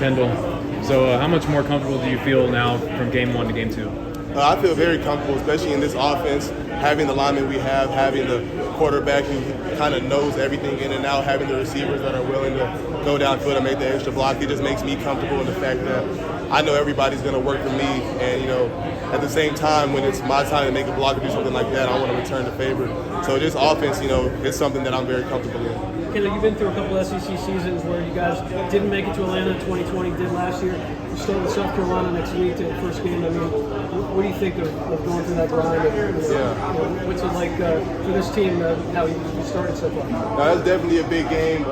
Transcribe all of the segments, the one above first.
Kendall. So how much more comfortable do you feel now from game 1 to game 2? I feel very comfortable, especially in this offense, having the linemen we have, having the quarterback who kind of knows everything in and out, having the receivers that are willing to go downfield and make the extra block. It just makes me comfortable in the fact that I know everybody's going to work for me, and at the same time, when it's my time to make a block or do something like that, I want to return the favor. So this offense, is something that I'm very comfortable in. Kendall, you've been through a couple SEC seasons where you guys didn't make it to Atlanta in 2020, did last year. You start with South Carolina next week to the first game. I mean, what do you think of going through that grind? What's it like for this team, how you started so far? No, that's definitely a big game.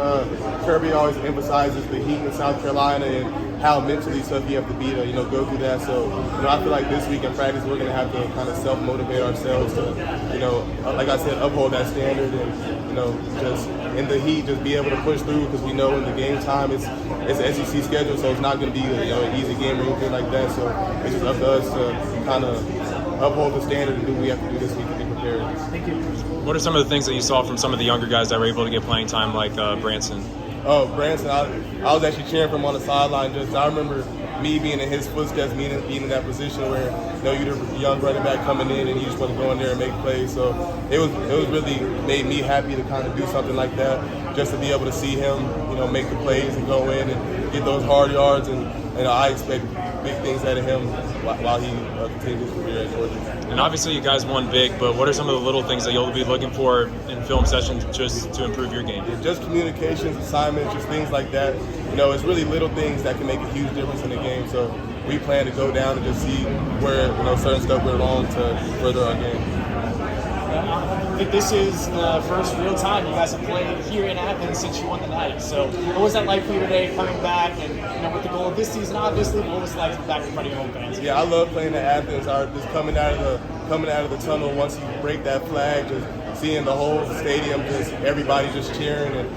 Kirby always emphasizes the heat in South Carolina and how mentally tough you have to be to, go through that. So, I feel like this week in practice, we're going to have to kind of self-motivate ourselves to, like I said, uphold that standard and, just in the heat, just be able to push through because we know in the game time it's an SEC schedule, so it's not going to be an easy game or anything like that. So it's just up to us to kind of uphold the standard and do what we have to do this week to be prepared. Thank you. What are some of the things that you saw from some of the younger guys that were able to get playing time, like Branson? Oh, Branson, I was actually cheering for him on the sideline. I remember me being in his footsteps, being in that position where you're the young running back coming in and you just want to go in there and make plays. So it was really made me happy to kind of do something like that, just to be able to see him, make the plays and go in and get those hard yards. And I expect big things out of him while he continues his career at Georgia. And obviously you guys won big, but what are some of the little things that you'll be looking for in film sessions just to improve your game? Just communications, assignments, just things like that. It's really little things that can make a huge difference in the game. So we plan to go down and just see where certain stuff went wrong to further our game. I think this is the first real time you guys have played here in Athens since you won the night. So what was that like for you today, coming back and with the goal of this season, obviously, what was it like back in front of your home fans? Yeah, I love playing at Athens. Just coming out of the tunnel once you break that flag, just seeing the whole stadium, just everybody just cheering, and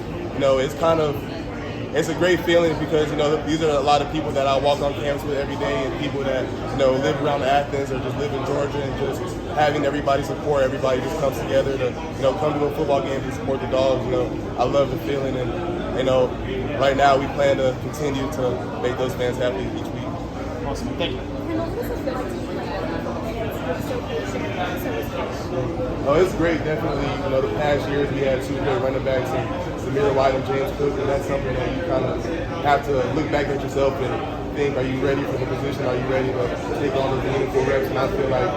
it's a great feeling because these are a lot of people that I walk on campus with every day, and people that live around Athens or just live in Georgia, and just having everybody support, everybody just comes together to come to a football game to support the Dogs. I love the feeling, and right now we plan to continue to make those fans happy each week. Awesome, thank you. Oh, it's great, definitely. The past years we had two great running backs, and Samir White and James Cook, and that's something that you kind of have to look back at yourself and think, are you ready for the position? Are you ready to take on those meaningful reps? And I feel like,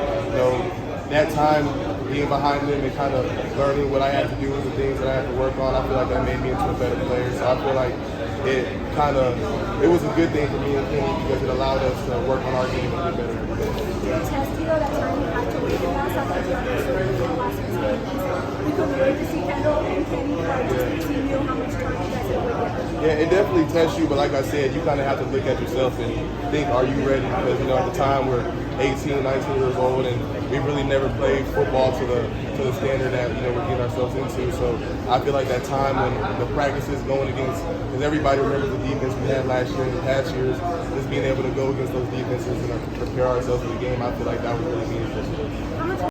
that time being behind them and kind of learning what I had to do and the things that I had to work on, I feel like that made me into a better player. So I feel like it was a good thing for me and Kenny because it allowed us to work on our game and get better every day. That time you had to wait in last time you last week's game. We couldn't wait to see Kendall and Kenny just to know how much time you guys had waited. Yeah, it definitely tests you, but like I said, you kind of have to look at yourself and think, are you ready? Because at the time we're 18, 19 years old, and we really never played football to the standard that we're getting ourselves into. So I feel like that time when the practices going against, because everybody remembers the defense we had last year and the past years, just being able to go against those defenses and prepare ourselves for the game, I feel like that was really meaningful.